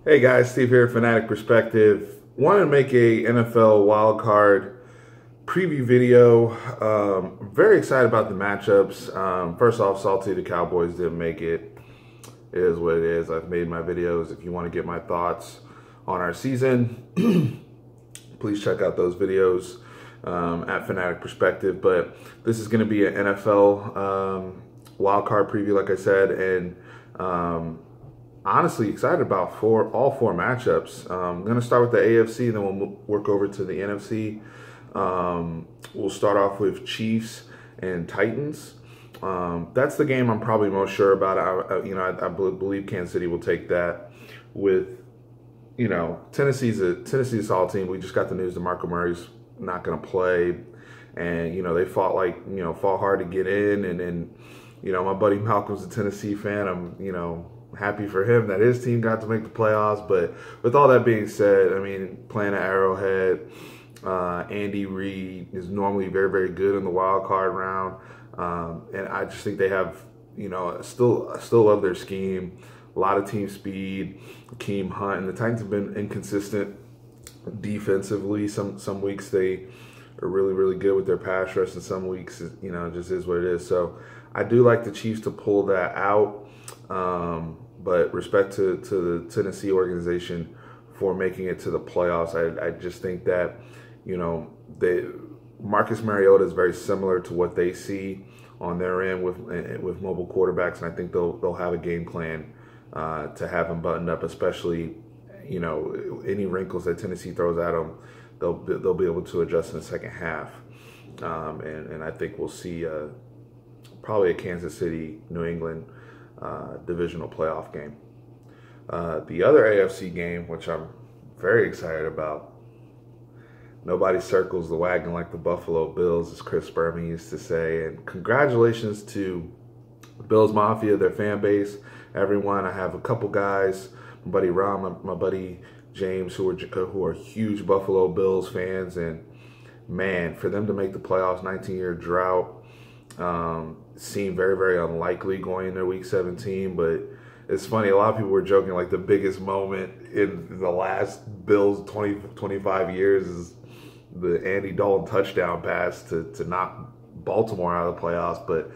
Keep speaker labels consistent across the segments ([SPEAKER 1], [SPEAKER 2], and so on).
[SPEAKER 1] Hey guys, Steve here, Fanatic Perspective. Wanted to make a NFL wildcard preview video. Very excited about the matchups. First off, salty the Cowboys didn't make it. It is what it is. I've made my videos. If you want to get my thoughts on our season, please check out those videos at Fanatic Perspective. But this is going to be an NFL wildcard preview, like I said, and honestly excited about all four matchups. I'm going to start with the AFC, and then we'll work over to the NFC. We'll start off with Chiefs and Titans. That's the game I'm probably most sure about. I believe Kansas City will take that. With Tennessee's a solid team. We just got the news that Marco Murray's not going to play, and they fought hard to get in, and then my buddy Malcolm's a Tennessee fan. I'm happy for him that his team got to make the playoffs. But with all that being said, I mean, playing at Arrowhead, Andy Reid is normally very, very good in the wild card round. And I just think they have, still love their scheme. A lot of team speed, Keem Hunt, and the Titans have been inconsistent defensively. Some weeks they are really, really good with their pass rush, and some weeks, it just is what it is. So I do like the Chiefs to pull that out. But respect to the Tennessee organization for making it to the playoffs. I just think that, Marcus Mariota is very similar to what they see on their end with mobile quarterbacks, and I think they'll have a game plan to have him buttoned up, especially any wrinkles that Tennessee throws at them, they'll be able to adjust in the second half, and I think we'll see probably a Kansas City, New England divisional playoff game. The other AFC game, which I'm very excited about, nobody circles the wagon like the Buffalo Bills, as Chris Berman used to say. And congratulations to Bills Mafia, their fan base, everyone. I have a couple guys, my buddy Ron, my buddy James, who are huge Buffalo Bills fans. And man, for them to make the playoffs, 19-year drought, seemed very, very unlikely going into Week 17. But it's funny, a lot of people were joking like the biggest moment in the last Bills 25 years is the Andy Dalton touchdown pass to knock Baltimore out of the playoffs. But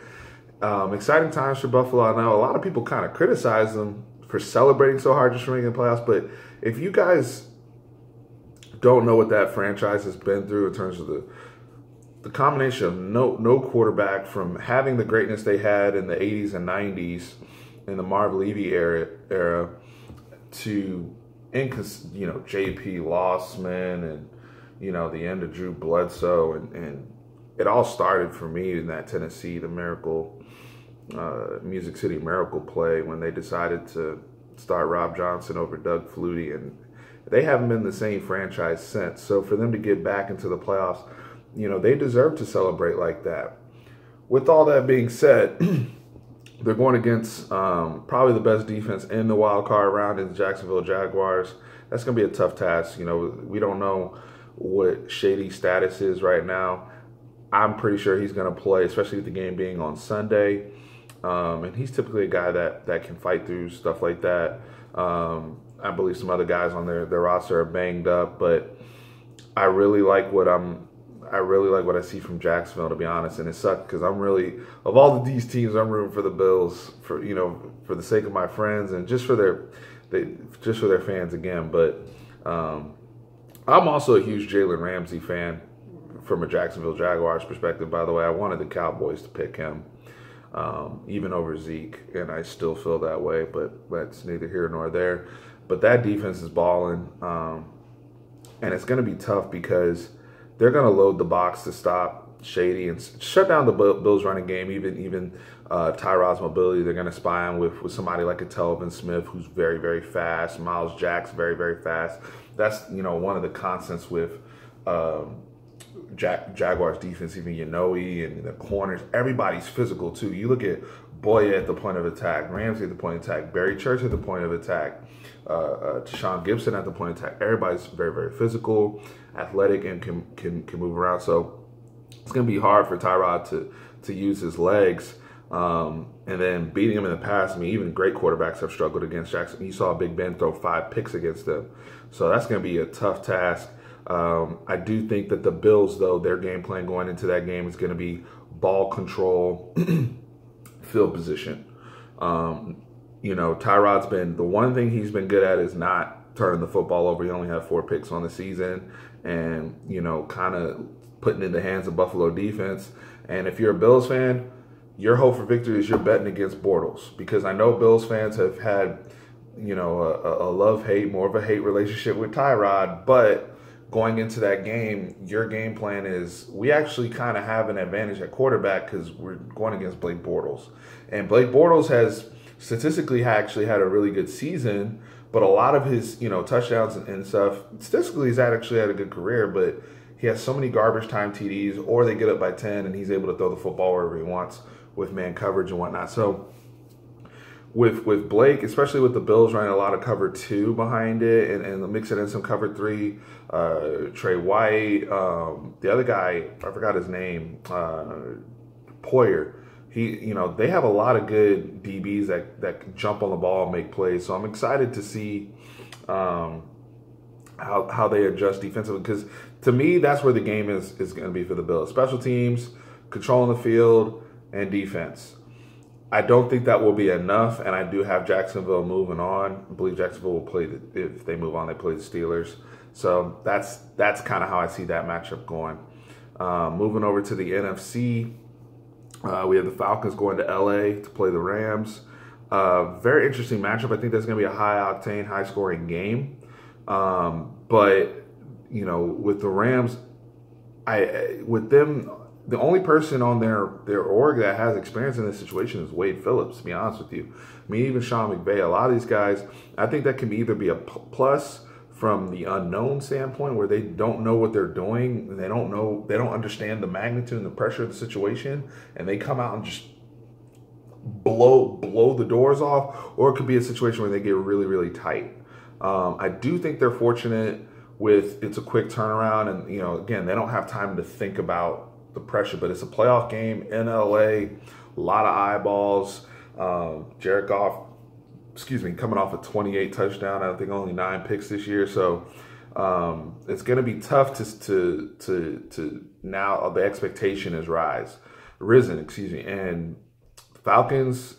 [SPEAKER 1] exciting times for Buffalo. I know a lot of people kind of criticize them for celebrating so hard just for making the playoffs. But if you guys don't know what that franchise has been through in terms of the combination of no quarterback, from having the greatness they had in the 80s and 90s in the Marv Levy era to J.P. Lossman and the end of Drew Bledsoe, and it all started for me in that Tennessee, the Miracle, Music City Miracle play, when they decided to start Rob Johnson over Doug Flutie, and they haven't been the same franchise since. So for them to get back into the playoffs, they deserve to celebrate like that. With all that being said, they're going against probably the best defense in the wild card round in the Jacksonville Jaguars. That's going to be a tough task. We don't know what Shady's status is right now. I'm pretty sure he's going to play, especially with the game being on Sunday. And he's typically a guy that can fight through stuff like that. I believe some other guys on their roster are banged up, but I really like what I see from Jacksonville, to be honest. And it sucks because of all of these teams, I'm rooting for the Bills for the sake of my friends and just for their fans again. But I'm also a huge Jalen Ramsey fan from a Jacksonville Jaguars perspective. By the way, I wanted the Cowboys to pick him, even over Zeke, and I still feel that way. But that's neither here nor there. But that defense is balling, and it's going to be tough because they're going to load the box to stop Shady and shut down the Bills running game, even Tyrod's mobility. They're going to spy on with somebody like a Telvin Smith, who's very, very fast. Miles Jack's very, very fast. That's, one of the constants with Jaguars defense, even Yanoe and the corners. Everybody's physical, too. You look at Boya at the point of attack, Ramsey at the point of attack, Barry Church at the point of attack, Tashawn Gibson at the point of attack. Everybody's very, very physical, athletic, and can move around. So it's going to be hard for Tyrod to use his legs. And then beating them in the past. I mean, even great quarterbacks have struggled against Jackson. You saw Big Ben throw 5 picks against them. So that's going to be a tough task. I do think that the Bills, though, their game plan going into that game is going to be ball control, field position. Tyrod's been, the one thing he's been good at is not turning the football over. He only had 4 picks on the season and, kind of putting it in the hands of Buffalo defense. And if you're a Bills fan, your hope for victory is you're betting against Bortles, because I know Bills fans have had, a love-hate, more of a hate relationship with Tyrod, but going into that game, your game plan is we actually kind of have an advantage at quarterback because we're going against Blake Bortles. And Blake Bortles has statistically actually had a really good season, but a lot of his, touchdowns and stuff, statistically he's actually had a good career, but he has so many garbage time TDs, or they get up by 10 and he's able to throw the football wherever he wants with man coverage and whatnot. So with Blake, especially with the Bills running a lot of cover 2 behind it and mixing in some cover 3, Trey White, the other guy, I forgot his name, Poyer. They have a lot of good DBs that can jump on the ball and make plays. So I'm excited to see how they adjust defensively, because to me, that's where the game is going to be for the Bills. Special teams, controlling the field, and defense. I don't think that will be enough, and I do have Jacksonville moving on. I believe Jacksonville will play, if they move on, they play the Steelers. So that's kind of how I see that matchup going. Moving over to the NFC, we have the Falcons going to LA to play the Rams. Very interesting matchup. I think that's going to be a high-octane, high-scoring game. But, with the Rams, with them, the only person on their org that has experience in this situation is Wade Phillips, to be honest with you. I mean, even Sean McVay, a lot of these guys, I think that can either be a plus from the unknown standpoint, where they don't know what they're doing, and they don't understand the magnitude and the pressure of the situation, and they come out and just blow the doors off, or it could be a situation where they get really, really tight. I do think they're fortunate with it's a quick turnaround, and again, they don't have time to think about the pressure, but it's a playoff game in LA, a lot of eyeballs. Jared Goff, coming off a 28 touchdown, I think only 9 picks this year, so it's going to be tough to now. The expectation is risen, and Falcons,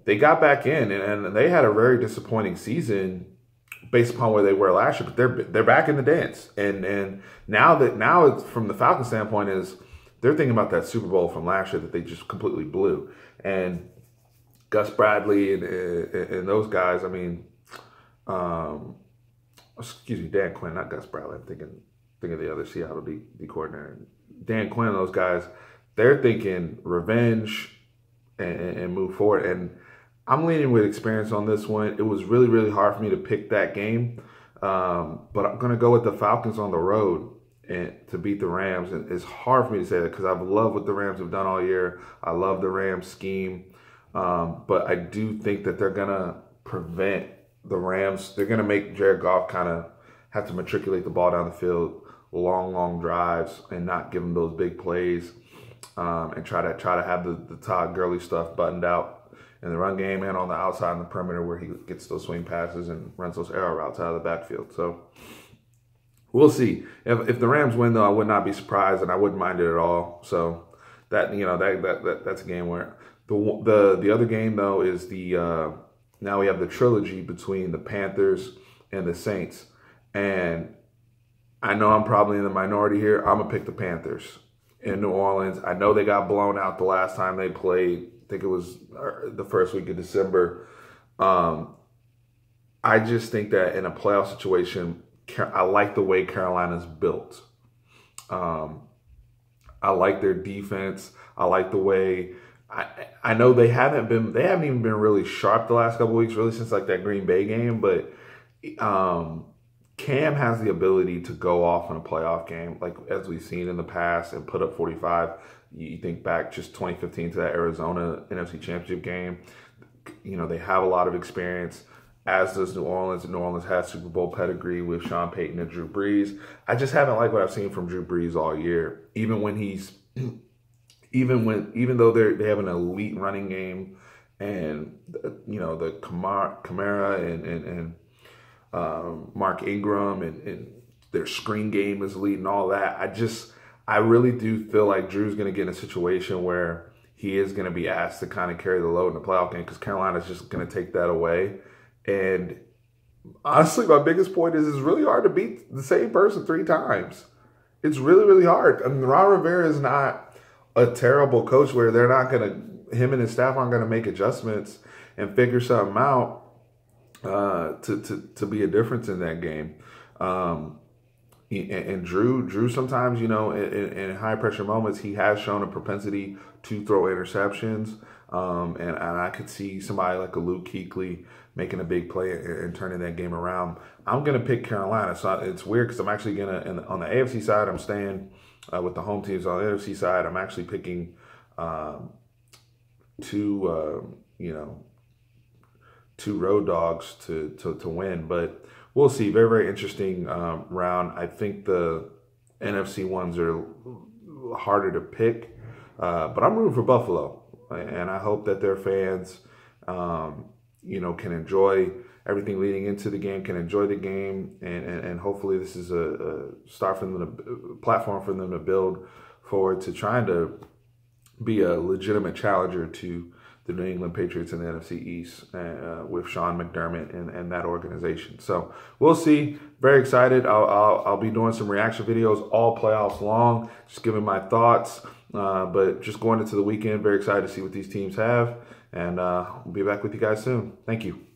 [SPEAKER 1] they got back in, and they had a very disappointing season based upon where they were last year, but they're back in the dance, and now it's, from the Falcons standpoint, is they're thinking about that Super Bowl from last year that they just completely blew. And Gus Bradley and those guys, I mean, Dan Quinn, not Gus Bradley. I'm thinking of the other Seattle D coordinator. Dan Quinn and those guys, they're thinking revenge and move forward. And I'm leaning with experience on this one. It was really, really hard for me to pick that game. But I'm going to go with the Falcons on the road and to beat the Rams. And it's hard for me to say that because I've loved what the Rams have done all year. I love the Rams scheme. But I do think that they're going to prevent the Rams. They're going to make Jared Goff kind of have to matriculate the ball down the field, long drives, and not give him those big plays, and try to have the Todd Gurley stuff buttoned out in the run game and on the outside in the perimeter where he gets those swing passes and runs those arrow routes out of the backfield. So we'll see. If the Rams win, though, I would not be surprised, and I wouldn't mind it at all. So that's a game where the other game, though, is now we have the trilogy between the Panthers and the Saints. And I know I'm probably in the minority here. I'm going to pick the Panthers in New Orleans. I know they got blown out the last time they played. I think it was the first week of December. I just think that in a playoff situation, I like the way Carolina's built. I like their defense. I like the way I know they haven't even been really sharp the last couple of weeks, really since like that Green Bay game, but Cam has the ability to go off in a playoff game, like as we've seen in the past, and put up 45. You think back just 2015 to that Arizona NFC Championship game. They have a lot of experience, as does New Orleans. New Orleans has Super Bowl pedigree with Sean Payton and Drew Brees. I just haven't liked what I've seen from Drew Brees all year. Even when he's even though they have an elite running game, and the Kamara and Mark Ingram and their screen game is elite and all that. I really do feel like Drew's going to get in a situation where he is going to be asked to kind of carry the load in the playoff game because Carolina's just going to take that away. And honestly, my biggest point is it's really hard to beat the same person 3 times. It's really, really hard. I mean, Ron Rivera is not a terrible coach where him and his staff aren't going to make adjustments and figure something out to be a difference in that game. And Drew sometimes, in high pressure moments, he has shown a propensity to throw interceptions. And I could see somebody like a Luke Kuechly making a big play and turning that game around. I'm going to pick Carolina. So it's weird because I'm actually going to, on the AFC side, I'm staying with the home teams. On the NFC side, I'm actually picking two road dogs to win. But we'll see. Very, very interesting round. I think the NFC ones are harder to pick. But I'm rooting for Buffalo. And I hope that their fans, can enjoy everything leading into the game, can enjoy the game. And hopefully this is a start for them, platform for them to build forward to trying to be a legitimate challenger to the New England Patriots in the NFC East with Sean McDermott and that organization. So we'll see. Very excited. I'll be doing some reaction videos all playoffs long, just giving my thoughts. But just going into the weekend, very excited to see what these teams have. And we'll be back with you guys soon. Thank you.